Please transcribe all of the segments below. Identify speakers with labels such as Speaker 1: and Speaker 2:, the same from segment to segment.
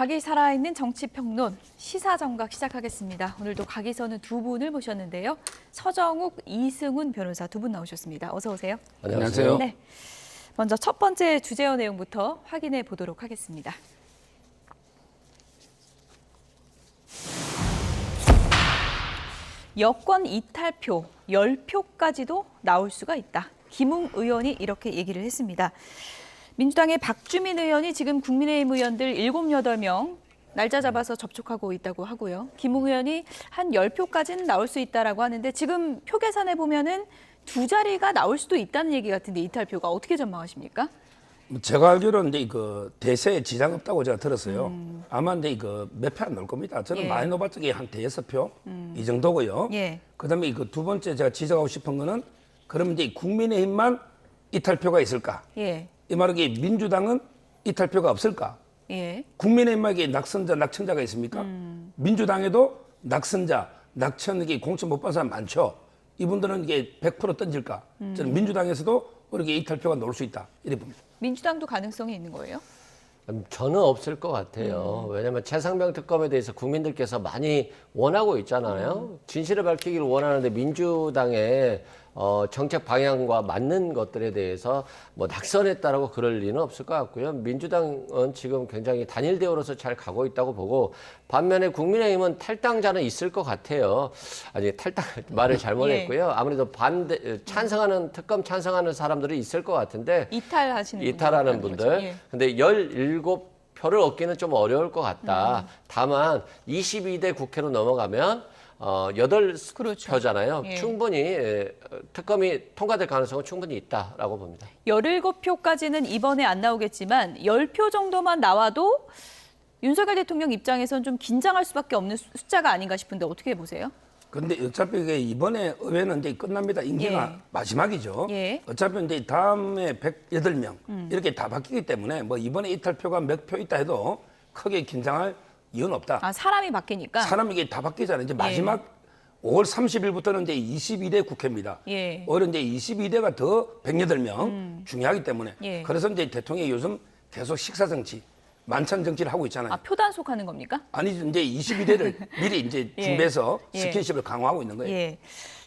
Speaker 1: 각이 살아있는 정치평론 시사정각 시작하겠습니다. 오늘도 각이서는 두 분을 모셨는데요. 서정욱, 이승훈 변호사 두 분 나오셨습니다. 어서 오세요.
Speaker 2: 안녕하세요.
Speaker 1: 네, 먼저 첫 번째 주제어 내용부터 확인해 보도록 하겠습니다. 여권 이탈표 10표까지도 나올 수가 있다. 김웅 의원이 이렇게 얘기를 했습니다. 민주당의 박주민 의원이 지금 국민의힘 의원들 7, 8명 날짜 잡아서 접촉하고 있다고 하고요. 김웅 의원이 한 10표까지는 나올 수 있다라고 하는데 지금 표 계산해 보면은 두 자리가 나올 수도 있다는 얘기 같은데 이탈표가 어떻게 전망하십니까?
Speaker 2: 제가 알기로는 이제 그 대세에 지장 없다고 제가 들었어요. 아마 이제 그 몇 표 안 나올 겁니다. 저는
Speaker 1: 예.
Speaker 2: 많이 놓았던 게 한 대여섯 표 이 정도고요.
Speaker 1: 예.
Speaker 2: 그다음에 그 두 번째 제가 지적하고 싶은 거는 그러면 이제 국민의힘만 이탈표가 있을까?
Speaker 1: 예.
Speaker 2: 이 말은 민주당은 이탈표가 없을까?
Speaker 1: 예.
Speaker 2: 국민의힘에게 낙선자, 낙천자가 있습니까? 민주당에도 낙선자, 낙천에게 공천 못 받은 사람 많죠. 이분들은 이게 100% 던질까? 저는 민주당에서도 이렇게 이탈표가 나올 수 있다. 이래 봅니다.
Speaker 1: 민주당도 가능성이 있는 거예요?
Speaker 3: 저는 없을 것 같아요. 왜냐하면 최상병 특검에 대해서 국민들께서 많이 원하고 있잖아요. 진실을 밝히기를 원하는데 민주당의 정책 방향과 맞는 것들에 대해서 뭐 낙선했다라고 그럴 리는 없을 것 같고요. 민주당은 지금 굉장히 단일 대우로서 잘 가고 있다고 보고 반면에 국민의힘은 탈당자는 있을 것 같아요. 아니 탈당 말을 잘못했고요. 아무래도 찬성하는 특검 찬성하는 사람들이 있을 것 같은데 이탈하는 분들.
Speaker 1: 예.
Speaker 3: 근데 17표를 얻기는 좀 어려울 것 같다. 다만 22대 국회로 넘어가면 8표잖아요.
Speaker 1: 예.
Speaker 3: 충분히 특검이 통과될 가능성은 충분히 있다라고 봅니다.
Speaker 1: 17표까지는 이번에 안 나오겠지만 10표 정도만 나와도 윤석열 대통령 입장에선 좀 긴장할 수밖에 없는 숫자가 아닌가 싶은데 어떻게 보세요?
Speaker 2: 근데 어차피 이번에 의회는 이제 끝납니다. 임기가
Speaker 1: 예.
Speaker 2: 마지막이죠.
Speaker 1: 예.
Speaker 2: 어차피 이제 다음에 108명 이렇게 다 바뀌기 때문에 뭐 이번에 이탈표가 몇 표 있다 해도 크게 긴장할 이유는 없다.
Speaker 1: 아, 사람이 바뀌니까?
Speaker 2: 사람이 이게 다 바뀌잖아요. 이제 마지막 5월 30일부터는 이제 22대 국회입니다.
Speaker 1: 예.
Speaker 2: 오히려 이제 22대가 더 108명 중요하기 때문에
Speaker 1: 예.
Speaker 2: 그래서 이제 대통령이 요즘 계속 식사 정치, 만찬 정치를 하고 있잖아요.
Speaker 1: 아, 표단속하는 겁니까?
Speaker 2: 아니 이제 22대를 미리 이제
Speaker 1: 예.
Speaker 2: 준비해서
Speaker 1: 예.
Speaker 2: 스킨십을 강화하고 있는 거예요.
Speaker 1: 예.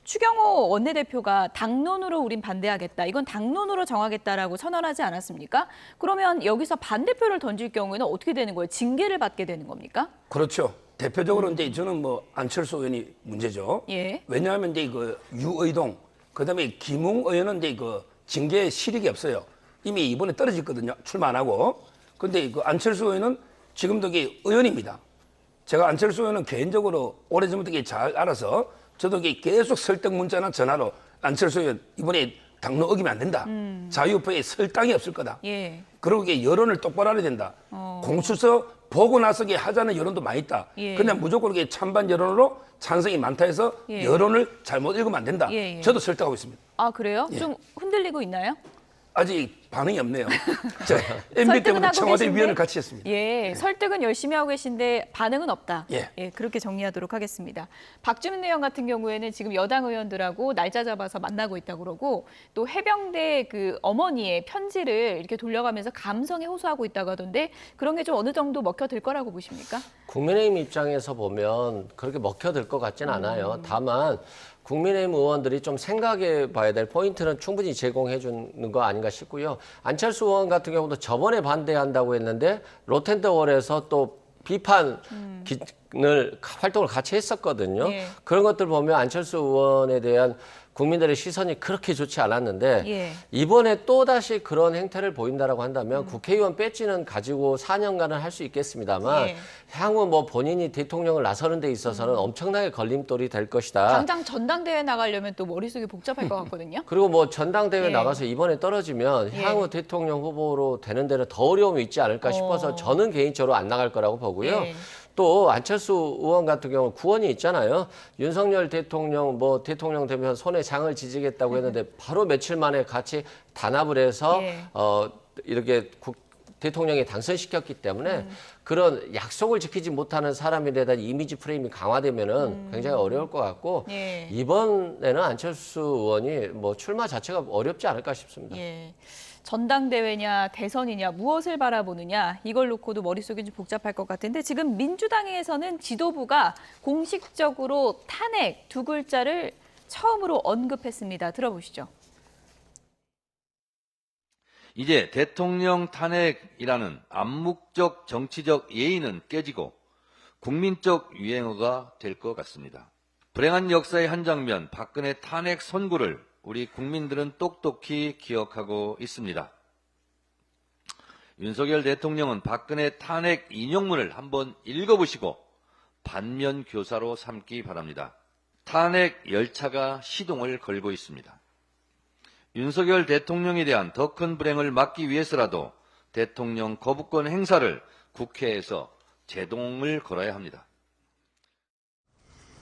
Speaker 1: 추경호 원내대표가 당론으로 우린 반대하겠다. 이건 당론으로 정하겠다라고 선언하지 않았습니까? 그러면 여기서 반대표를 던질 경우에는 어떻게 되는 거예요? 징계를 받게 되는 겁니까?
Speaker 2: 그렇죠. 대표적으로 이제 저는 뭐 안철수 의원이 문제죠.
Speaker 1: 예.
Speaker 2: 왜냐하면 이제 그 유의동, 그다음에 김웅 의원은 이제 그 징계 실익이 없어요. 이미 이번에 떨어졌거든요. 출마 안 하고. 근데 그 안철수 의원은 지금도 이게 의원입니다. 제가 안철수 의원은 개인적으로 오래전부터 이게 잘 알아서 저도 이게 계속 설득 문자나 전화로 안철수 의원 이번에 당론 어기면 안 된다. 자유표에 설당이 없을 거다.
Speaker 1: 예.
Speaker 2: 그리고 이게 여론을 똑바로 해야 된다. 공수처 보고 나서 이게 하자는 여론도 많이 있다.
Speaker 1: 예.
Speaker 2: 그냥 무조건 이게 찬반 여론으로 찬성이 많다 해서
Speaker 1: 예.
Speaker 2: 여론을 잘못 읽으면 안 된다.
Speaker 1: 예, 예.
Speaker 2: 저도 설득하고 있습니다.
Speaker 1: 아, 그래요?
Speaker 2: 예.
Speaker 1: 좀 흔들리고 있나요?
Speaker 2: 아직 반응이 없네요. 저 MB 때문에 청와대 위원을 같이 했습니다.
Speaker 1: 예, 설득은 열심히 하고 계신데 반응은 없다.
Speaker 2: 예.
Speaker 1: 그렇게 정리하도록 하겠습니다. 박주민 의원 같은 경우에는 지금 여당 의원들하고 날짜 잡아서 만나고 있다고 그러고 또 해병대 그 어머니의 편지를 이렇게 돌려가면서 감성에 호소하고 있다고 하던데 그런 게 좀 어느 정도 먹혀들 거라고 보십니까?
Speaker 3: 국민의힘 입장에서 보면 그렇게 먹혀들 것 같지는 않아요. 다만 국민의힘 의원들이 좀 생각해 봐야 될 포인트는 충분히 제공해 주는 거 아닌가 싶고요. 안철수 의원 같은 경우도 저번에 반대한다고 했는데 로텐더월에서 또 비판 활동을 같이 했었거든요.
Speaker 1: 예.
Speaker 3: 그런 것들 보면 안철수 의원에 대한 국민들의 시선이 그렇게 좋지 않았는데
Speaker 1: 예.
Speaker 3: 이번에 또다시 그런 행태를 보인다라고 한다면 국회의원 배지는 가지고 4년간은 할 수 있겠습니다만
Speaker 1: 예.
Speaker 3: 향후 뭐 본인이 대통령을 나서는 데 있어서는 엄청나게 걸림돌이 될 것이다.
Speaker 1: 당장 전당대회 나가려면 또 머릿속이 복잡할 것 같거든요.
Speaker 3: 그리고 뭐 전당대회
Speaker 1: 예.
Speaker 3: 나가서 이번에 떨어지면
Speaker 1: 예.
Speaker 3: 향후 대통령 후보로 되는 데는 더 어려움이 있지 않을까 싶어서 저는 개인적으로 안 나갈 거라고 보고요.
Speaker 1: 예.
Speaker 3: 또 안철수 의원 같은 경우 구원이 있잖아요. 윤석열 대통령 뭐 대통령 되면 손에 장을 지지겠다고 했는데 바로 며칠 만에 같이 단합을 해서
Speaker 1: 예.
Speaker 3: 이렇게 대통령이 당선시켰기 때문에 그런 약속을 지키지 못하는 사람에 대한 이미지 프레임이 강화되면은 굉장히 어려울 것 같고
Speaker 1: 예.
Speaker 3: 이번에는 안철수 의원이 뭐 출마 자체가 어렵지 않을까 싶습니다.
Speaker 1: 예. 전당대회냐 대선이냐 무엇을 바라보느냐 이걸 놓고도 머릿속이 좀 복잡할 것 같은데 지금 민주당에서는 지도부가 공식적으로 탄핵 두 글자를 처음으로 언급했습니다. 들어보시죠.
Speaker 4: 이제 대통령 탄핵이라는 암묵적 정치적 예의는 깨지고 국민적 유행어가 될 것 같습니다. 불행한 역사의 한 장면, 박근혜 탄핵 선고를 우리 국민들은 똑똑히 기억하고 있습니다. 윤석열 대통령은 박근혜 탄핵 인용문을 한번 읽어보시고 반면 교사로 삼기 바랍니다. 탄핵 열차가 시동을 걸고 있습니다. 윤석열 대통령에 대한 더 큰 불행을 막기 위해서라도 대통령 거부권 행사를 국회에서 제동을 걸어야 합니다.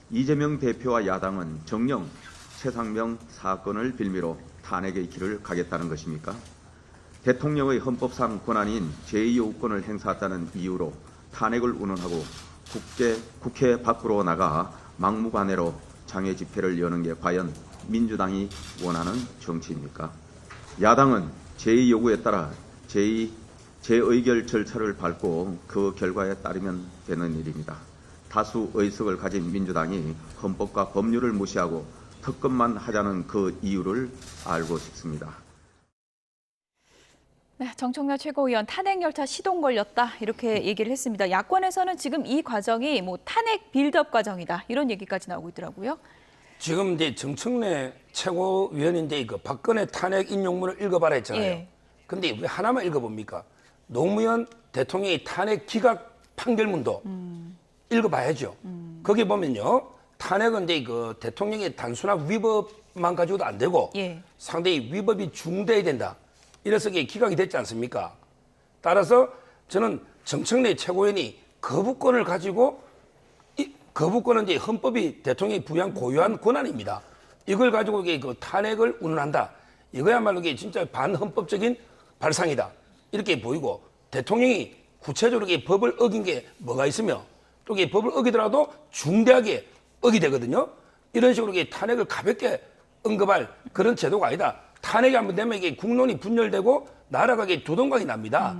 Speaker 5: 이재명 대표와 야당은 정녕 최상병 사건을 빌미로 탄핵의 길을 가겠다는 것입니까? 대통령의 헌법상 권한인 제2요구권을 행사했다는 이유로 탄핵을 운운하고 국회 밖으로 나가 막무가내로 장외 집회를 여는 게 과연 민주당이 원하는 정치입니까? 야당은 제2요구에 따라 재의결 절차를 밟고 그 결과에 따르면 되는 일입니다. 다수 의석을 가진 민주당이 헌법과 법률을 무시하고 특검만 하자는 그 이유를 알고 싶습니다.
Speaker 1: 네, 정청래 최고위원 탄핵 열차 시동 걸렸다 이렇게 얘기를 했습니다. 야권에서는 지금 이 과정이 뭐 탄핵 빌드업 과정이다 이런 얘기까지 나오고 있더라고요.
Speaker 2: 지금 이제 정청래 최고위원인데 그 박근혜 탄핵 인용문을 읽어봐라 했잖아요.
Speaker 1: 예.
Speaker 2: 근데 왜 하나만 읽어봅니까? 노무현 대통령의 탄핵 기각 판결문도 읽어봐야죠. 거기 보면요. 탄핵은 이제 그 대통령의 단순한 위법만 가지고도 안 되고
Speaker 1: 예.
Speaker 2: 상당히 위법이 중대해야 된다. 이래서 이게 기각이 됐지 않습니까? 따라서 저는 정청래 최고위원이 거부권을 가지고 거부권은 이제 헌법이 대통령이 부여한 고유한 권한입니다. 이걸 가지고 이게 그 탄핵을 운운한다. 이거야말로 이게 진짜 반헌법적인 발상이다. 이렇게 보이고 대통령이 구체적으로 이게 법을 어긴 게 뭐가 있으며 또 이게 법을 어기더라도 중대하게 어기되거든요. 이런 식으로 이게 탄핵을 가볍게 언급할 그런 제도가 아니다. 탄핵이 한번 되면 이게 국론이 분열되고 나라가 이게 두동강이 납니다.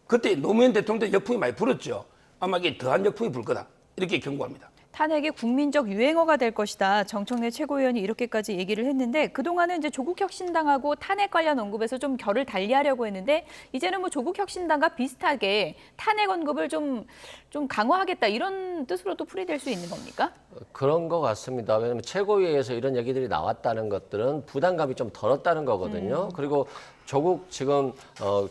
Speaker 2: 그때 노무현 대통령도 역풍이 많이 불었죠. 아마 이게 더한 역풍이 불 거다. 이렇게 경고합니다.
Speaker 1: 탄핵이 국민적 유행어가 될 것이다. 정청래 최고위원이 이렇게까지 얘기를 했는데 그동안은 이제 조국혁신당하고 탄핵 관련 언급에서 좀 결을 달리하려고 했는데 이제는 뭐 조국혁신당과 비슷하게 탄핵 언급을 좀 강화하겠다 이런 뜻으로도 풀이될 수 있는 겁니까?
Speaker 3: 그런 것 같습니다. 왜냐하면 최고위에서 이런 얘기들이 나왔다는 것들은 부담감이 좀 덜었다는 거거든요. 그리고 지금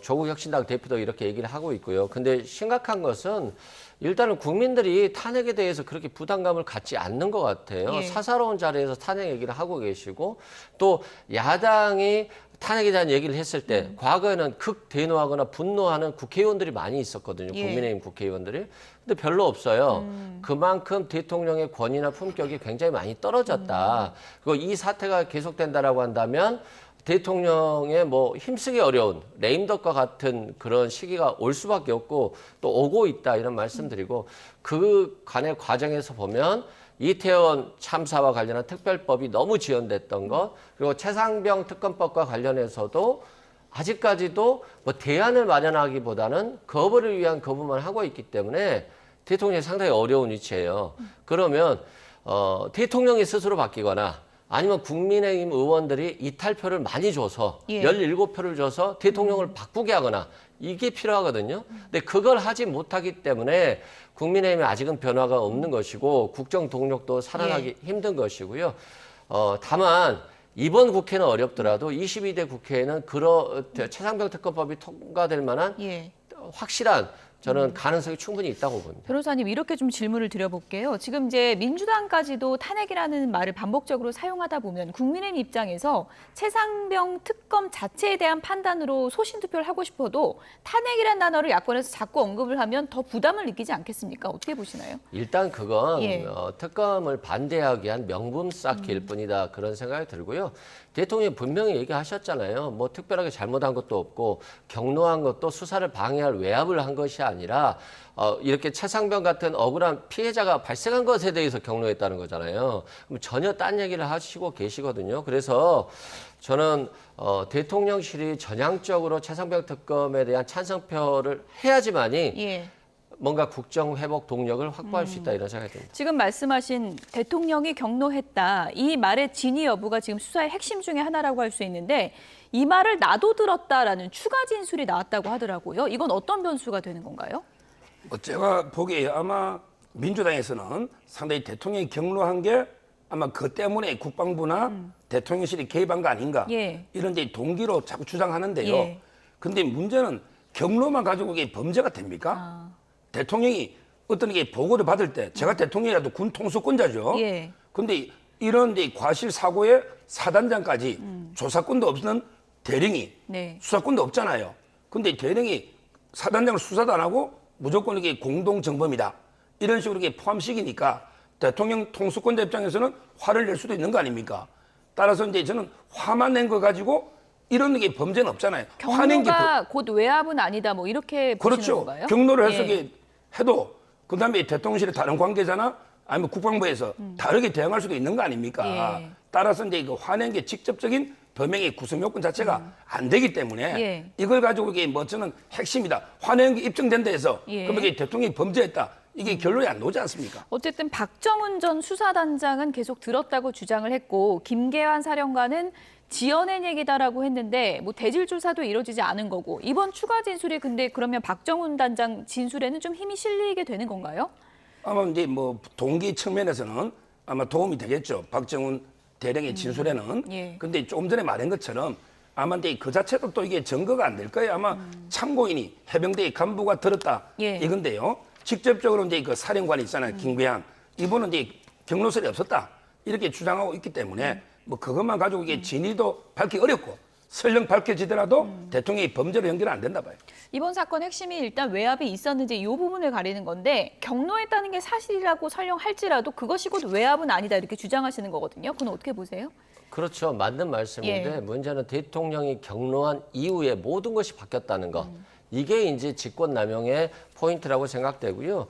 Speaker 3: 조국혁신당 대표도 이렇게 얘기를 하고 있고요. 근데 심각한 것은 일단은 국민들이 탄핵에 대해서 그렇게 부담감을 갖지 않는 것 같아요.
Speaker 1: 예.
Speaker 3: 사사로운 자리에서 탄핵 얘기를 하고 계시고 또 야당이 탄핵에 대한 얘기를 했을 때 과거에는 극대노하거나 분노하는 국회의원들이 많이 있었거든요.
Speaker 1: 예.
Speaker 3: 국민의힘 국회의원들이. 근데 별로 없어요. 그만큼 대통령의 권위나 품격이 굉장히 많이 떨어졌다. 그리고 이 사태가 계속된다라고 한다면 대통령의 뭐 힘쓰기 어려운 레임덕과 같은 그런 시기가 올 수밖에 없고 또 오고 있다 이런 말씀드리고 그 간의 과정에서 보면 이태원 참사와 관련한 특별법이 너무 지연됐던 것 그리고 최상병 특검법과 관련해서도 아직까지도 뭐 대안을 마련하기보다는 거부를 위한 거부만 하고 있기 때문에 대통령이 상당히 어려운 위치예요. 그러면 대통령이 스스로 바뀌거나 아니면 국민의힘 의원들이 이탈표를 많이 줘서
Speaker 1: 예.
Speaker 3: 17표를 줘서 대통령을 바꾸게 하거나 이게 필요하거든요. 근데 그걸 하지 못하기 때문에 국민의힘이 아직은 변화가 없는 것이고 국정 동력도 살아나기 힘든 것이고요. 다만 이번 국회는 어렵더라도 22대 국회에는 최상병 특검법이 통과될 만한
Speaker 1: 예.
Speaker 3: 확실한 저는 가능성이 충분히 있다고 봅니다.
Speaker 1: 변호사님 이렇게 좀 질문을 드려볼게요. 지금 이제 민주당까지도 탄핵이라는 말을 반복적으로 사용하다 보면 국민의힘 입장에서 최상병 특검 자체에 대한 판단으로 소신 투표를 하고 싶어도 탄핵이라는 단어를 야권에서 자꾸 언급을 하면 더 부담을 느끼지 않겠습니까? 어떻게 보시나요?
Speaker 3: 일단 그건
Speaker 1: 예.
Speaker 3: 특검을 반대하기 위한 명분 쌓기일 뿐이다 그런 생각이 들고요. 대통령이 분명히 얘기하셨잖아요. 뭐 특별하게 잘못한 것도 없고 경로한 것도 수사를 방해할 외압을 한 것이 아니라 이렇게 최상병 같은 억울한 피해자가 발생한 것에 대해서 경로했다는 거잖아요. 그럼 전혀 딴 얘기를 하시고 계시거든요. 그래서 저는 대통령실이 전향적으로 최상병 특검에 대한 찬성표를 해야지만이
Speaker 1: 예.
Speaker 3: 뭔가 국정 회복 동력을 확보할 수 있다 이런 생각이 듭니다.
Speaker 1: 지금 말씀하신 대통령이 경로했다. 이 말의 진위 여부가 지금 수사의 핵심 중에 하나라고 할 수 있는데 이 말을 나도 들었다라는 추가 진술이 나왔다고 하더라고요. 이건 어떤 변수가 되는 건가요?
Speaker 2: 뭐 제가 보기에 아마 민주당에서는 상당히 대통령이 경로한 게 아마 그 때문에 국방부나 대통령실이 개입한 거 아닌가
Speaker 1: 예.
Speaker 2: 이런 데 동기로 자꾸 주장하는데요.
Speaker 1: 예.
Speaker 2: 근데 문제는 경로만 가지고 이게 범죄가 됩니까? 대통령이 어떤 게 보고를 받을 때 제가 대통령이라도 군 통수권자죠.
Speaker 1: 예.
Speaker 2: 근데 이런 데 과실 사고의 사단장까지 조사권도 없는 대령이
Speaker 1: 네.
Speaker 2: 수사권도 없잖아요. 근데 대령이 사단장을 수사도 안 하고 무조건 이게 공동정범이다. 이런 식으로 이게 포함시키니까 대통령 통수권자 입장에서는 화를 낼 수도 있는 거 아닙니까? 따라서 이제 저는 화만 낸 거 가지고 이런 게 범죄는 없잖아요. 화낸 게
Speaker 1: 경로가 곧 외압은 아니다. 뭐 이렇게 보시는
Speaker 2: 그렇죠.
Speaker 1: 건가요?
Speaker 2: 경로를
Speaker 1: 예.
Speaker 2: 해석이 해도 그다음에 대통령실의 다른 관계자나 아니면 국방부에서 다르게 대응할 수도 있는 거 아닙니까?
Speaker 1: 예.
Speaker 2: 따라서 이제 그 화낸 게 직접적인 범행의 구성 요건 자체가 안 되기 때문에
Speaker 1: 예.
Speaker 2: 이걸 가지고 이게 뭐 저는 핵심이다. 화낸 게 입증된다 해서
Speaker 1: 예.
Speaker 2: 그러면 이게 대통령이 범죄했다. 이게 결론이 안 나오지 않습니까?
Speaker 1: 어쨌든 박정훈 전 수사단장은 계속 들었다고 주장을 했고 김계환 사령관은 지어낸 얘기다라고 했는데 뭐 대질 조사도 이루어지지 않은 거고 이번 추가 진술이 근데 그러면 박정훈 단장 진술에는 좀 힘이 실리게 되는 건가요?
Speaker 2: 아마 이제 뭐 동기 측면에서는 아마 도움이 되겠죠. 박정훈 대령의 진술에는.
Speaker 1: 예.
Speaker 2: 근데 조금 전에 말한 것처럼 아마 이제 그 자체도 또 이게 증거가 안 될 거예요. 아마 참고인이 해병대 간부가 들었다
Speaker 1: 예.
Speaker 2: 이건데요. 직접적으로 이제 그 사령관이 있잖아요. 김배한 이분은 이제 경로설이 없었다 이렇게 주장하고 있기 때문에 뭐 그것만 가지고 이게 진위도 밝기 어렵고 설령 밝혀지더라도 대통령이 범죄로 연결은 안 된다 봐요.
Speaker 1: 이번 사건 핵심이 일단 외압이 있었는지 이 부분을 가리는 건데 경로했다는 게 사실이라고 설령 할지라도 그것이 곧 외압은 아니다 이렇게 주장하시는 거거든요. 그건 어떻게 보세요?
Speaker 3: 그렇죠. 맞는 말씀인데
Speaker 1: 예.
Speaker 3: 문제는 대통령이 경로한 이후에 모든 것이 바뀌었다는 거. 이게 이제 직권남용의 포인트라고 생각되고요.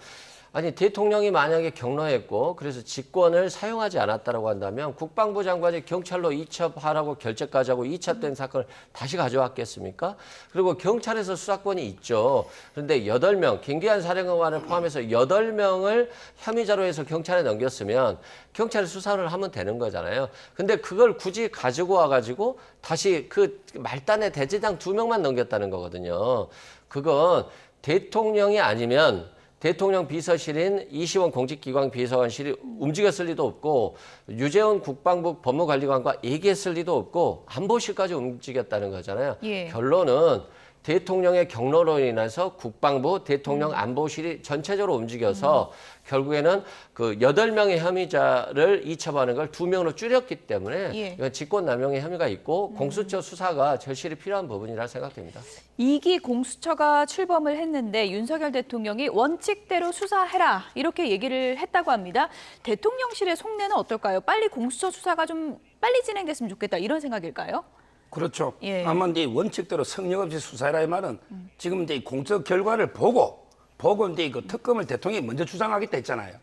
Speaker 3: 아니 대통령이 만약에 경로했고 그래서 직권을 사용하지 않았다라고 한다면 국방부 장관이 경찰로 이첩하라고 결재까지 하고 이첩된 사건을 다시 가져왔겠습니까? 그리고 경찰에서 수사권이 있죠. 그런데 8명, 김기한 사령관을 포함해서 8명을 혐의자로 해서 경찰에 넘겼으면 경찰이 수사를 하면 되는 거잖아요. 근데 그걸 굳이 가지고 와가지고 다시 그 말단의 대지당 2명만 넘겼다는 거거든요. 그건 대통령이 아니면 대통령 비서실인 이시원 공직기관 비서관실이 움직였을 리도 없고 유재훈 국방부 법무관리관과 얘기했을 리도 없고 안보실까지 움직였다는 거잖아요.
Speaker 1: 예.
Speaker 3: 결론은 대통령의 경로로 인해서 국방부, 대통령 안보실이 전체적으로 움직여서 결국에는 그 8명의 혐의자를 이첩하는 걸 2명으로 줄였기 때문에
Speaker 1: 예.
Speaker 3: 이건 직권남용의 혐의가 있고 공수처 수사가 절실히 필요한 부분이라 생각됩니다.
Speaker 1: 2기 공수처가 출범을 했는데 윤석열 대통령이 원칙대로 수사해라 이렇게 얘기를 했다고 합니다. 대통령실의 속내는 어떨까요? 빨리 공수처 수사가 좀 빨리 진행됐으면 좋겠다 이런 생각일까요?
Speaker 2: 그렇죠.
Speaker 1: 예.
Speaker 2: 아마 이제 원칙대로 성역 없이 수사해라 이 말은 지금 이제 공적 결과를 보고 이제 그 특검을 대통령이 먼저 주장하겠다 했잖아요.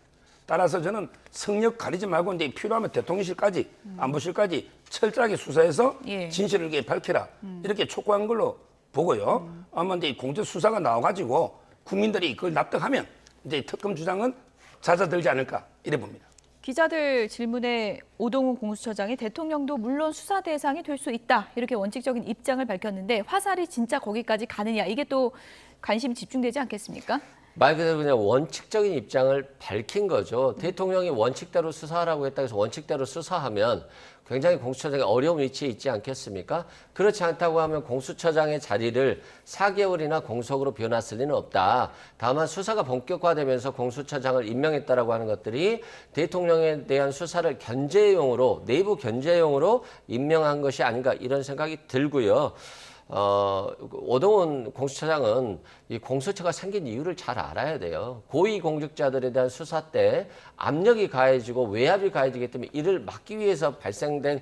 Speaker 2: 따라서 저는 성역 가리지 말고 이제 필요하면 대통령실까지 안보실까지 철저하게 수사해서
Speaker 1: 예.
Speaker 2: 진실을 이렇게 밝혀라 이렇게 촉구한 걸로 보고요. 아마 이제 공적 수사가 나와가지고 국민들이 그걸 납득하면 이제 특검 주장은 잦아들지 않을까 이래 봅니다.
Speaker 1: 기자들 질문에 오동훈 공수처장이 대통령도 물론 수사 대상이 될 수 있다 이렇게 원칙적인 입장을 밝혔는데 화살이 진짜 거기까지 가느냐 이게 또 관심이 집중되지 않겠습니까?
Speaker 3: 말 그대로 그냥 원칙적인 입장을 밝힌 거죠. 대통령이 원칙대로 수사하라고 했다 해서 원칙대로 수사하면 굉장히 공수처장이 어려운 위치에 있지 않겠습니까? 그렇지 않다고 하면 공수처장의 자리를 4개월이나 공석으로 비워놨을 리는 없다. 다만 수사가 본격화되면서 공수처장을 임명했다라고 하는 것들이 대통령에 대한 수사를 견제용으로, 내부 견제용으로 임명한 것이 아닌가 이런 생각이 들고요. 오동훈 공수처장은 이 공수처가 생긴 이유를 잘 알아야 돼요. 고위공직자들에 대한 수사 때 압력이 가해지고 외압이 가해지기 때문에 이를 막기 위해서 발생된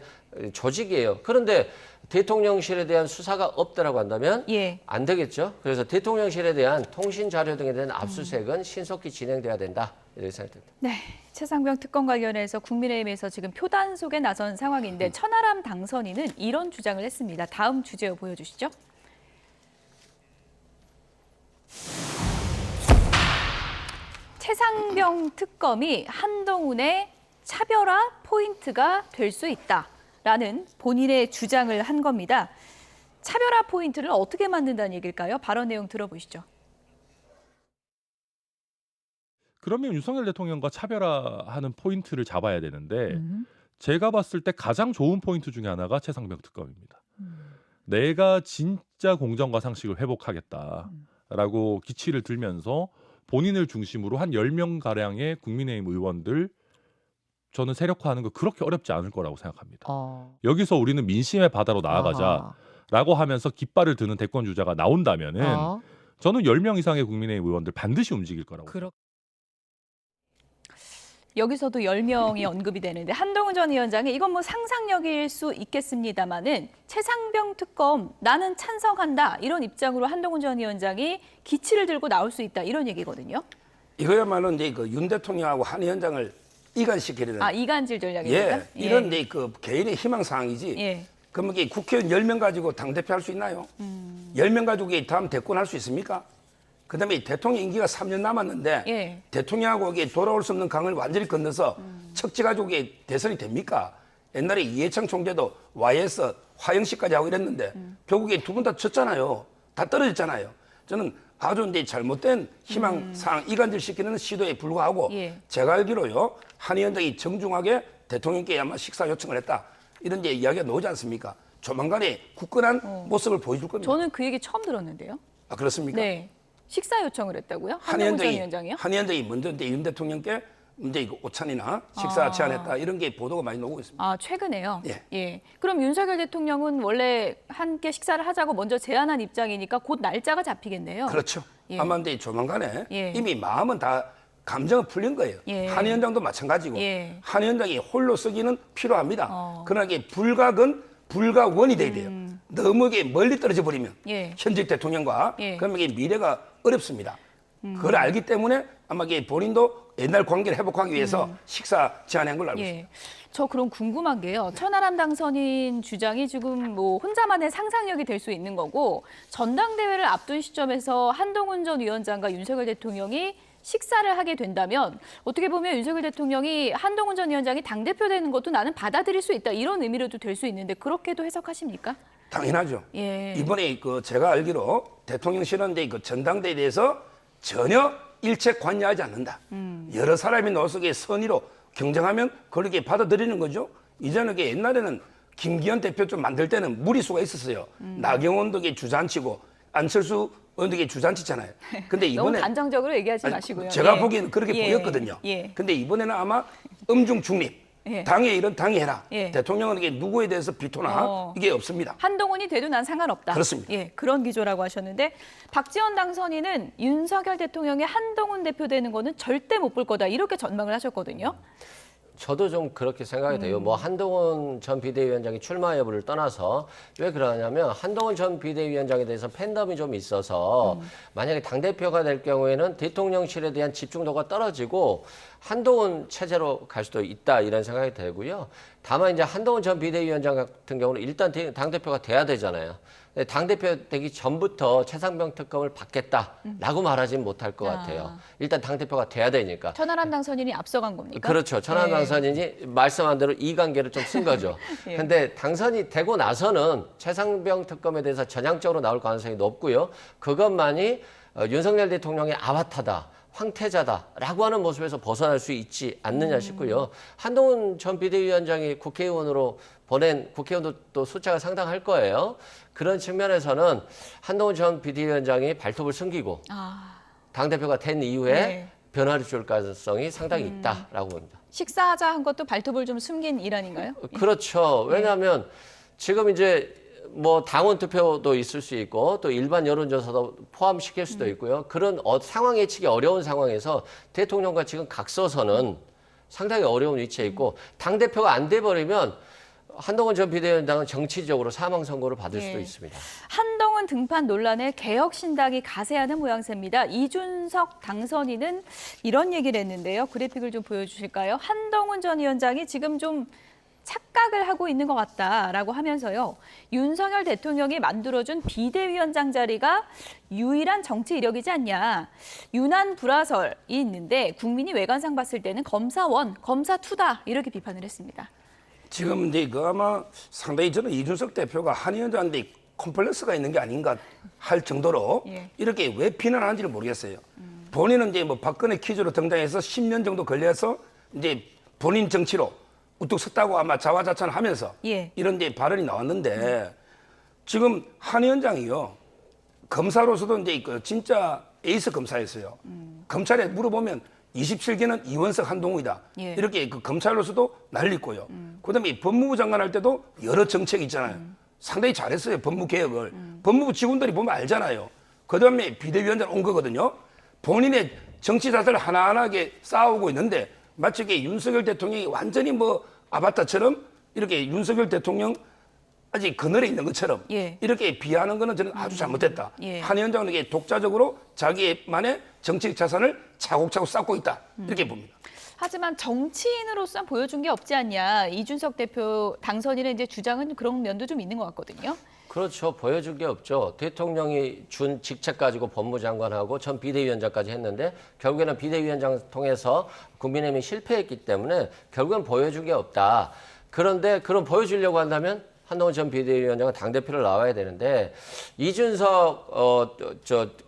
Speaker 3: 조직이에요. 그런데 대통령실에 대한 수사가 없다라고 한다면
Speaker 1: 예.
Speaker 3: 안 되겠죠. 그래서 대통령실에 대한 통신 자료 등에 대한 압수수색은 신속히 진행돼야 된다. 이렇게 생각됩니다.
Speaker 1: 네, 최상병 특검 관련해서 국민의힘에서 지금 표단속에 나선 상황인데 천하람 당선인은 이런 주장을 했습니다. 다음 주제어 보여주시죠. 최상병 특검이 한동훈의 차별화 포인트가 될 수 있다라는 본인의 주장을 한 겁니다. 차별화 포인트를 어떻게 만든다는 얘기일까요? 발언 내용 들어보시죠.
Speaker 6: 그러면 윤석열 대통령과 차별화하는 포인트를 잡아야 되는데 제가 봤을 때 가장 좋은 포인트 중에 하나가 최상병 특검입니다. 내가 진짜 공정과 상식을 회복하겠다라고 기치를 들면서 본인을 중심으로 한 10명가량의 국민의힘 의원들 저는 세력화하는 거 그렇게 어렵지 않을 거라고 생각합니다. 여기서 우리는 민심의 바다로 나아가자라고 하면서 깃발을 드는 대권 주자가 나온다면은 저는 10명 이상의 국민의힘 의원들 반드시 움직일 거라고 생각합니다.
Speaker 1: 여기서도 10명이 언급이 되는데 한동훈 전 위원장이 이건 뭐 상상력일 수 있겠습니다마는 최상병 특검 나는 찬성한다 이런 입장으로 한동훈 전 위원장이 기치를 들고 나올 수 있다 이런 얘기거든요.
Speaker 2: 이거야말로 이제 그 윤 대통령하고 한 위원장을 이간시키려는
Speaker 1: 이간질 전략입니까?
Speaker 2: 예, 이런 이제 그 개인의 희망 사항이지.
Speaker 1: 예.
Speaker 2: 그러면 이게 국회의원 10명 가지고 당대표 할 수 있나요? 10명 가지고 이게 다음 대권 할 수 있습니까? 그다음에 대통령 임기가 3년 남았는데
Speaker 1: 예.
Speaker 2: 대통령하고 이게 돌아올 수 없는 강을 완전히 건너서 척지 가지고 이게 대선이 됩니까? 옛날에 이해창 총재도 YS 화영식까지 하고 이랬는데 결국에 두 분 다 졌잖아요. 다 떨어졌잖아요. 저는 아주 이제 잘못된 희망 사항 이간질 시키는 시도에 불과하고
Speaker 1: 예.
Speaker 2: 제가 알기로요 한 위원장이 정중하게 대통령께 아마 식사 요청을 했다 이런 이제 이야기가 나오지 않습니까? 조만간에 굳건한 모습을 보여줄 겁니다.
Speaker 1: 저는 그 얘기 처음 들었는데요.
Speaker 2: 아 그렇습니까?
Speaker 1: 네. 식사 요청을 했다고요? 한동훈 전 위원장이요?
Speaker 2: 한 위원장이 먼저 이제 윤 대통령께 이제 이거 오찬이나 식사 제안했다 이런 게 보도가 많이 나오고 있습니다.
Speaker 1: 최근에요?
Speaker 2: 예.
Speaker 1: 그럼 윤석열 대통령은 원래 함께 식사를 하자고 먼저 제안한 입장이니까 곧 날짜가 잡히겠네요.
Speaker 2: 그렇죠.
Speaker 1: 예.
Speaker 2: 아마 이제 조만간에
Speaker 1: 예.
Speaker 2: 이미 마음은 다 감정은 풀린 거예요.
Speaker 1: 예.
Speaker 2: 한 위원장도 마찬가지고
Speaker 1: 예.
Speaker 2: 한 위원장이 홀로 쓰기는 필요합니다. 그러나 이게 불각은 불가원이 돼야 돼요. 너무 이게 멀리 떨어져 버리면
Speaker 1: 예.
Speaker 2: 현직 대통령과
Speaker 1: 예.
Speaker 2: 그러면 이게 미래가 어렵습니다. 그걸 알기 때문에 아마 이게 본인도 옛날 관계를 회복하기 위해서 식사 제안한 걸로 알고 있습니다.
Speaker 1: 예. 저 그럼 궁금한 게요. 천하람 당선인 주장이 지금 뭐 혼자만의 상상력이 될 수 있는 거고 전당대회를 앞둔 시점에서 한동훈 전 위원장과 윤석열 대통령이 식사를 하게 된다면 어떻게 보면 윤석열 대통령이 한동훈 전 위원장이 당대표 되는 것도 나는 받아들일 수 있다 이런 의미로도 될 수 있는데 그렇게도 해석하십니까?
Speaker 2: 당연하죠.
Speaker 1: 예.
Speaker 2: 이번에 그 제가 알기로 대통령실은 이제 그 전당대회에 대해서 전혀 일체 관여하지 않는다. 여러 사람이 노석에 선의로 경쟁하면 그렇게 받아들이는 거죠. 이제는 게 옛날에는 김기현 대표 좀 만들 때는 무리수가 있었어요. 나경원도 이게 주잔치고 안철수 의원도 이게 주잔치잖아요. 근데
Speaker 1: 너무
Speaker 2: 이번에
Speaker 1: 단정적으로 얘기하지 마시고요.
Speaker 2: 제가
Speaker 1: 예.
Speaker 2: 보기에는 그렇게
Speaker 1: 예.
Speaker 2: 보였거든요.
Speaker 1: 예.
Speaker 2: 근데 이번에는 아마 엄중 중립.
Speaker 1: 예.
Speaker 2: 당의 일은 당이 해라.
Speaker 1: 예.
Speaker 2: 대통령은 이게 누구에 대해서 비토나 이게 없습니다.
Speaker 1: 한동훈이 돼도 난 상관없다.
Speaker 2: 그렇습니다.
Speaker 1: 예, 그런 기조라고 하셨는데 박지원 당선인은 윤석열 대통령의 한동훈 대표 되는 거는 절대 못 볼 거다 이렇게 전망을 하셨거든요.
Speaker 3: 저도 좀 그렇게 생각이 돼요. 뭐 한동훈 전 비대위원장이 출마 여부를 떠나서 왜 그러냐면 한동훈 전 비대위원장에 대해서 팬덤이 좀 있어서 만약에 당대표가 될 경우에는 대통령실에 대한 집중도가 떨어지고 한동훈 체제로 갈 수도 있다 이런 생각이 들고요. 다만 이제 한동훈 전 비대위원장 같은 경우는 일단 당대표가 돼야 되잖아요. 당대표 되기 전부터 최상병 특검을 받겠다라고 말하지는 못할 것 같아요. 일단 당대표가 돼야 되니까.
Speaker 1: 천하람 당선인이 앞서간 겁니까?
Speaker 3: 그렇죠. 천하람
Speaker 1: 예.
Speaker 3: 당선인이 말씀한 대로 이관계를 좀 쓴 거죠.
Speaker 1: 예.
Speaker 3: 근데 당선이 되고 나서는 최상병 특검에 대해서 전향적으로 나올 가능성이 높고요. 그것만이 윤석열 대통령의 아바타다. 황태자다라고 하는 모습에서 벗어날 수 있지 않느냐 싶고요. 한동훈 전 비대위원장이 국회의원으로 보낸 국회의원도 또 숫자가 상당할 거예요. 그런 측면에서는 한동훈 전 비대위원장이 발톱을 숨기고 당대표가 된 이후에
Speaker 1: 네.
Speaker 3: 변화를 줄 가능성이 상당히 있다라고 봅니다.
Speaker 1: 식사하자 한 것도 발톱을 좀 숨긴 일 아닌가요?
Speaker 3: 그렇죠. 왜냐하면 지금 이제 뭐 당원 투표도 있을 수 있고 또 일반 여론조사도 포함시킬 수도 있고요. 그런 상황 예측이 어려운 상황에서 대통령과 지금 각서서는 상당히 어려운 위치에 있고 당대표가 안 돼버리면 한동훈 전 비대위원장은 정치적으로 사망 선고를 받을 수도 있습니다.
Speaker 1: 한동훈 등판 논란에 개혁신당이 가세하는 모양새입니다. 이준석 당선인은 이런 얘기를 했는데요. 그래픽을 좀 보여주실까요? 한동훈 전 위원장이 지금 좀 착각을 하고 있는 것 같다라고 하면서요. 윤석열 대통령이 만들어준 비대위원장 자리가 유일한 정치 이력이지 않냐. 윤한 불화설이 있는데 국민이 외관상 봤을 때는 검사원, 검사투다 이렇게 비판을 했습니다.
Speaker 2: 지금 이제 그 아마 상당히 저는 이준석 대표가 한 위원장한테 콤플렉스가 있는 게 아닌가 할 정도로 이렇게 왜 비난하는지를 모르겠어요. 본인은 이제 뭐 박근혜 퀴즈로 등장해서 10년 정도 걸려서 이제 본인 정치로 우뚝 섰다고 아마 자화자찬하면서 이런 이제 발언이 나왔는데 지금 한 위원장이요 검사로서도 이제 그 진짜 에이스 검사였어요. 검찰에 물어보면 27개는 이원석 한동훈이다. 이렇게 그 검찰로서도 난리고요. 그다음에 법무부 장관 할 때도 여러 정책이 있잖아요. 상당히 잘했어요. 법무 개혁을. 법무부 직원들이 보면 알잖아요. 그다음에 비대위원장 온 거거든요. 본인의 정치 자세를 하나하나게 쌓아오고 있는데 마치 이게 윤석열 대통령이 완전히 뭐 아바타처럼 이렇게 윤석열 대통령 아직 그늘에 있는 것처럼 이렇게 비하하는 거는 저는 아주 잘못됐다. 한 위원장은 이게 독자적으로 자기만의 정치적 자산을 차곡차곡 쌓고 있다. 이렇게 봅니다.
Speaker 1: 하지만 정치인으로서 보여준 게 없지 않냐. 이준석 대표 당선인의 이제 주장은 그런 면도 좀 있는 것 같거든요.
Speaker 3: 그렇죠. 보여준 게 없죠. 대통령이 준 직책 가지고 법무장관하고 전 비대위원장까지 했는데 결국에는 비대위원장 통해서 국민의힘이 실패했기 때문에 결국은 보여준 게 없다. 그런데 그런 보여주려고 한다면 한동훈 전 비대위원장은 당대표를 나와야 되는데 이준석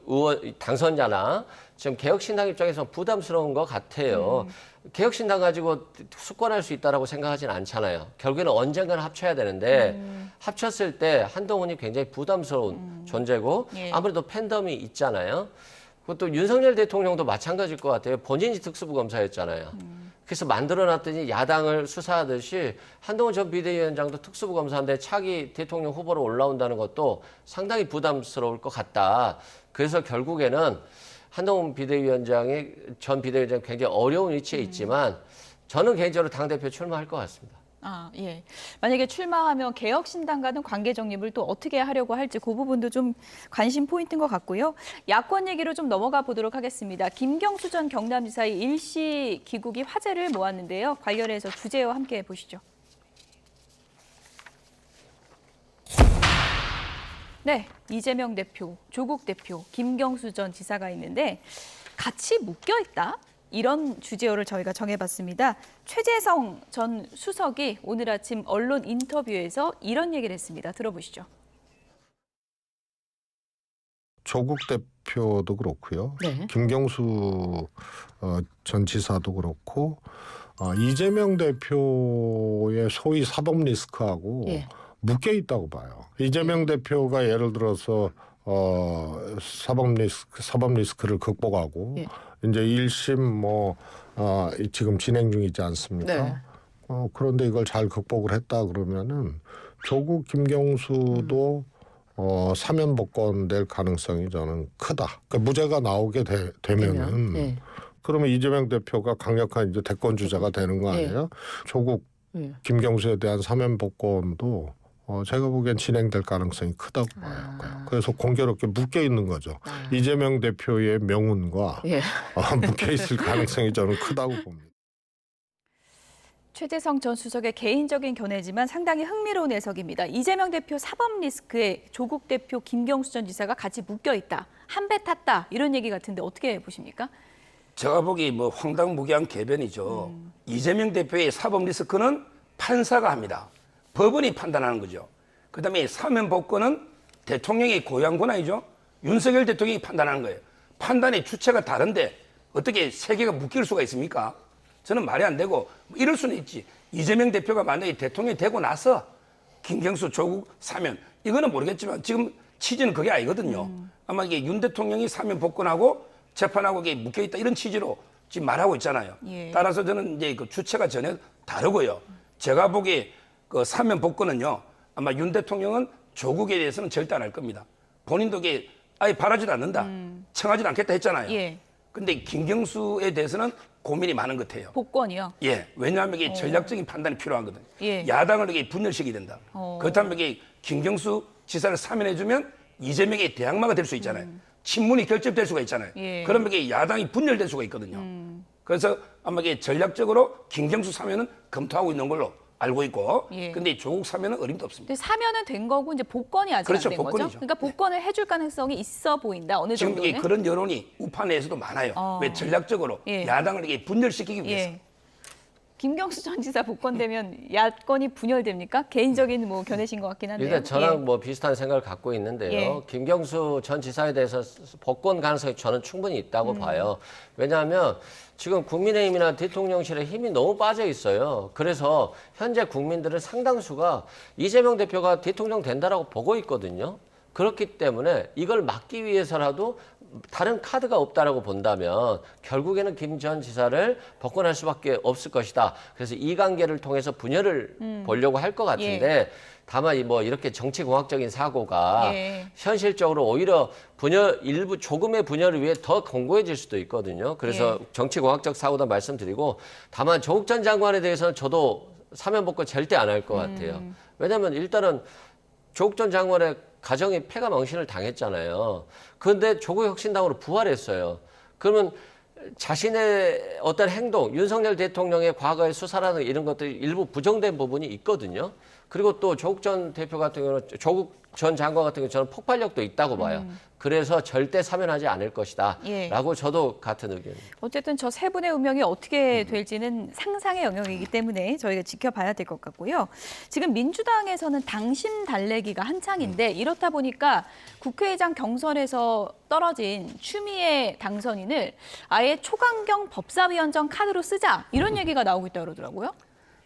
Speaker 3: 의원 당선자나 지금 개혁신당 입장에서 부담스러운 것 같아요. 개혁신당 가지고 숙권할 수 있다라고 생각하지는 않잖아요. 결국에는 언젠가는 합쳐야 되는데 합쳤을 때 한동훈이 굉장히 부담스러운 존재고 아무래도 팬덤이 있잖아요. 그것도 윤석열 대통령도 마찬가지일 것 같아요. 본인이 특수부 검사였잖아요. 그래서 만들어놨더니 야당을 수사하듯이 한동훈 전 비대위원장도 특수부 검사인데 차기 대통령 후보로 올라온다는 것도 상당히 부담스러울 것 같다. 그래서 결국에는 한동훈 전 비대위원장이 굉장히 어려운 위치에 있지만 저는 개인적으로 당대표 출마할 것 같습니다.
Speaker 1: 만약에 출마하면 개혁신당과는 관계 정립을 또 어떻게 하려고 할지 그 부분도 좀 관심 포인트인 것 같고요. 야권 얘기로 좀 넘어가 보도록 하겠습니다. 김경수 전 경남지사의 일시 귀국이 화제를 모았는데요. 관련해서 주제와 함께 보시죠. 네, 이재명 대표, 조국 대표, 김경수 전 지사가 있는데 같이 묶여 있다? 이런 주제어를 저희가 정해봤습니다. 최재성 전 수석이 오늘 아침 언론 인터뷰에서 이런 얘기를 했습니다. 들어보시죠.
Speaker 7: 조국 대표도 그렇고요. 김경수 전 지사도 그렇고 이재명 대표의 소위 사법 리스크하고 묶여 있다고 봐요. 이재명 대표가 예를 들어서 사법 리스크를 극복하고 이제 1심 지금 진행 중이지 않습니까? 그런데 이걸 잘 극복을 했다 그러면은 조국 김경수도 사면 복권될 가능성이 저는 크다. 그러니까 무죄가 나오게 되면은 그러면 이재명 대표가 강력한 이제 대권 주자가 되는 거 아니에요? 조국 김경수에 대한 사면 복권도 제가 보기엔 진행될 가능성이 크다고 봐요. 그래서 공교롭게 묶여 있는 거죠. 이재명 대표의 명운과 묶여 있을 가능성이 저는 크다고 봅니다.
Speaker 1: 최재성 전 수석의 개인적인 견해지만 상당히 흥미로운 해석입니다. 이재명 대표 사법 리스크에 조국 대표 김경수 전 지사가 같이 묶여 있다. 한 배 탔다. 이런 얘기 같은데 어떻게 보십니까?
Speaker 2: 제가 보기 뭐 황당무계한 궤변이죠. 이재명 대표의 사법 리스크는 판사가 합니다. 법원이 판단하는 거죠. 그다음에 사면 복권은 대통령의 고유한 권한이죠. 윤석열 대통령이 판단하는 거예요. 판단의 주체가 다른데 어떻게 세 개가 묶일 수가 있습니까? 저는 말이 안 되고 이럴 수는 있지. 이재명 대표가 만약에 대통령이 되고 나서 김경수 조국 사면 이거는 모르겠지만 지금 취지는 그게 아니거든요. 아마 이게 윤 대통령이 사면 복권하고 재판하고 이게 묶여 있다 이런 취지로 지금 말하고 있잖아요. 따라서 저는 이제 그 주체가 전혀 다르고요. 제가 보기에 그 사면 복권은요. 아마 윤 대통령은 조국에 대해서는 절대 안 할 겁니다. 본인도 이게 아예 바라지도 않는다. 청하지도 않겠다 했잖아요. 근데 김경수에 대해서는 고민이 많은 것 같아요.
Speaker 1: 복권이요.
Speaker 2: 예, 왜냐하면 이게 전략적인 판단이 필요하거든요.
Speaker 1: 예.
Speaker 2: 야당을 이게 분열시키게 된다. 그렇다면 이게 김경수 지사를 사면해주면 이재명의 대항마가 될 수 있잖아요. 친문이 결집될 수가 있잖아요.
Speaker 1: 예.
Speaker 2: 그러면 이게 야당이 분열될 수가 있거든요. 그래서 아마 이게 전략적으로 김경수 사면은 검토하고 있는 걸로 알고 있고,
Speaker 1: 예.
Speaker 2: 근데 조국 사면은 어림도 없습니다.
Speaker 1: 근데 사면은 된 거고 이제 복권이 아직
Speaker 2: 그렇죠,
Speaker 1: 안 된 거죠.
Speaker 2: 복권이죠.
Speaker 1: 그러니까 복권을 해줄 가능성이 있어 보인다. 어느
Speaker 2: 지금
Speaker 1: 정도는.
Speaker 2: 이게 그런 여론이 우파 내에서도 많아요. 왜 전략적으로
Speaker 1: 예.
Speaker 2: 야당을 이게 분열시키기 위해서.
Speaker 1: 예. 김경수 전 지사 복권되면 야권이 분열됩니까? 개인적인 뭐 견해신 것 같긴 한데요.
Speaker 3: 일단 저랑
Speaker 1: 예.
Speaker 3: 뭐 비슷한 생각을 갖고 있는데요.
Speaker 1: 예.
Speaker 3: 김경수 전 지사에 대해서 복권 가능성이 저는 충분히 있다고 봐요. 왜냐하면 지금 국민의힘이나 대통령실에 힘이 너무 빠져 있어요. 그래서 현재 국민들은 상당수가 이재명 대표가 대통령 된다라고 보고 있거든요. 그렇기 때문에 이걸 막기 위해서라도 다른 카드가 없다라고 본다면 결국에는 김 전 지사를 복권할 수밖에 없을 것이다. 그래서 이 관계를 통해서 분열을 보려고 할 것 같은데 다만 뭐 이렇게 정치공학적인 사고가
Speaker 1: 예.
Speaker 3: 현실적으로 오히려 분열 일부 조금의 분열을 위해 더 공고해질 수도 있거든요. 그래서 정치공학적 사고다 말씀드리고 다만 조국 전 장관에 대해서는 저도 사면 복권 절대 안 할 것 같아요. 왜냐하면 일단은 조국 전 장관의 가정이 패가 망신을 당했잖아요. 그런데 조국 혁신당으로 부활했어요. 그러면 자신의 어떤 행동, 윤석열 대통령의 과거의 수사라는 이런 것들이 일부 부정된 부분이 있거든요. 그리고 또 조국 전 대표 같은 경우는 조국 전 장관 같은 경우는 저는 폭발력도 있다고 봐요. 그래서 절대 사면하지 않을 것이다.
Speaker 1: 예.
Speaker 3: 라고 저도 같은 의견입니다.
Speaker 1: 어쨌든 저 세 분의 운명이 어떻게 될지는 상상의 영역이기 때문에 저희가 지켜봐야 될 것 같고요. 지금 민주당에서는 당심 달래기가 한창인데 이렇다 보니까 국회의장 경선에서 떨어진 추미애 당선인을 아예 초강경 법사위원장 카드로 쓰자 이런 얘기가 나오고 있다고 그러더라고요.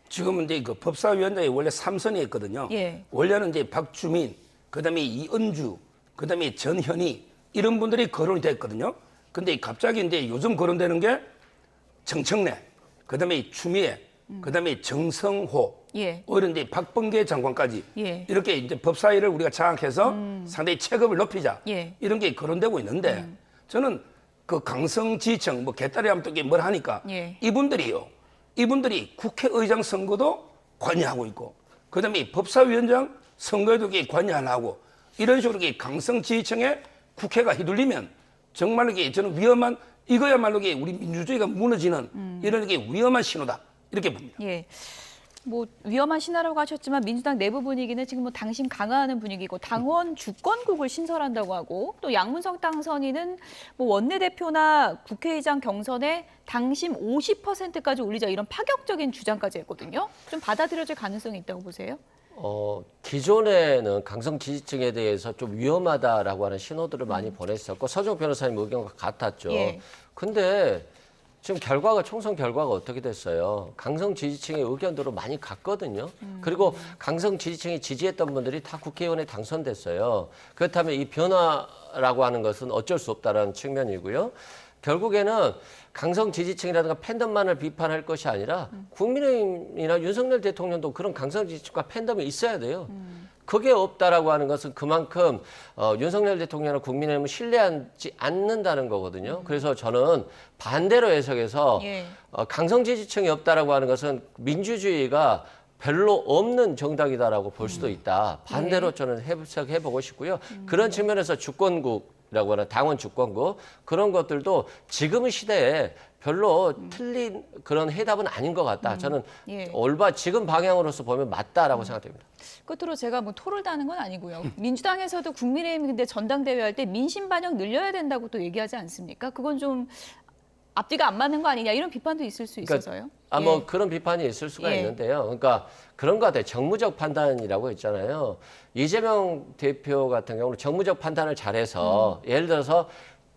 Speaker 2: 지금은 이제 그 법사위원장이 원래 3선이었거든요.
Speaker 1: 예.
Speaker 2: 원래는 이제 박주민, 그다음에 이은주, 그다음에 전현희 이런 분들이 거론이 됐거든요. 근데 갑자기 이제 요즘 거론되는 게 정청래, 그다음에 추미애, 그다음에 정성호,
Speaker 1: 예.
Speaker 2: 오히려 이제 박범계 장관까지
Speaker 1: 예.
Speaker 2: 이렇게 이제 법사위를 우리가 장악해서 상당히 체급을 높이자
Speaker 1: 예.
Speaker 2: 이런 게 거론되고 있는데 저는 그 강성지청 뭐 개딸이 하면 또 이게 뭘 하니까
Speaker 1: 예.
Speaker 2: 이분들이 국회의장 선거도 관여하고 있고 그다음에 법사위원장 선거에도 이게 관여 안 하고 이런 식으로 이게 강성지휘청에 국회가 휘둘리면 정말 이게 저는 위험한 이거야말로 이게 우리 민주주의가 무너지는 이런 게 위험한 신호다 이렇게 봅니다.
Speaker 1: 예. 뭐 위험한 신화라고 하셨지만 민주당 내부 분위기는 지금 뭐 당심 강화하는 분위기고 당원 주권국을 신설한다고 하고 또 양문석 당선인은 뭐 원내대표나 국회의장 경선에 당심 50%까지 올리자 이런 파격적인 주장까지 했거든요. 좀 받아들여질 가능성이 있다고 보세요?
Speaker 3: 기존에는 강성 지지층에 대해서 좀 위험하다라고 하는 신호들을 많이 보냈었고 서정 변호사님 의견과 같았죠.
Speaker 1: 예.
Speaker 3: 근데 지금 총선 결과가 어떻게 됐어요? 강성 지지층의 의견대로 많이 갔거든요. 그리고 강성 지지층이 지지했던 분들이 다 국회의원에 당선됐어요. 그렇다면 이 변화라고 하는 것은 어쩔 수 없다는 측면이고요. 결국에는 강성 지지층이라든가 팬덤만을 비판할 것이 아니라 국민의힘이나 윤석열 대통령도 그런 강성 지지층과 팬덤이 있어야 돼요. 그게 없다라고 하는 것은 그만큼 윤석열 대통령을 국민의힘을 신뢰하지 않는다는 거거든요. 그래서 저는 반대로 해석해서
Speaker 1: 예.
Speaker 3: 강성 지지층이 없다라고 하는 것은 민주주의가 별로 없는 정당이다라고 볼 수도 있다. 반대로 저는 해석해보고 싶고요. 그런 측면에서 주권국이라고 하는 당원 주권국 그런 것들도 지금의 시대에 별로 틀린 그런 해답은 아닌 것 같다. 저는
Speaker 1: 예.
Speaker 3: 지금 방향으로서 보면 맞다라고 생각됩니다.
Speaker 1: 끝으로 제가 뭐 토를 다는 건 아니고요. 민주당에서도 국민의힘 근데 전당대회 할 때 민심 반영 늘려야 된다고 또 얘기하지 않습니까? 그건 좀 앞뒤가 안 맞는 거 아니냐 이런 비판도 있을 수 있어서요.
Speaker 3: 뭐 그런 비판이 있을 수가
Speaker 1: 예.
Speaker 3: 있는데요. 그러니까 그런 것 같아요. 정무적 판단이라고 있잖아요. 이재명 대표 같은 경우는 정무적 판단을 잘해서 예를 들어서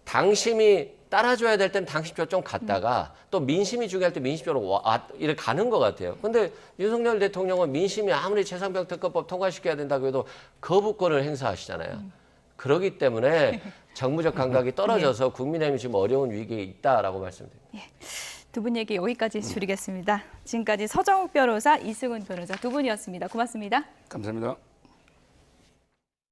Speaker 3: 당심이 따라줘야 될 때는 당심 쪽으로 좀 갔다가 또 민심이 중요할 때 민심 쪽으로 이렇게 가는 것 같아요. 근데 윤석열 대통령은 민심이 아무리 최상병 특검법 통과시켜야 된다고 해도 거부권을 행사하시잖아요. 그렇기 때문에 정무적 감각이 떨어져서 국민의힘이 지금 어려운 위기에 있다라고 말씀드립니다.
Speaker 1: 두 분 얘기 여기까지 줄이겠습니다. 지금까지 서정욱 변호사, 이승훈 변호사 두 분이었습니다. 고맙습니다.
Speaker 2: 감사합니다.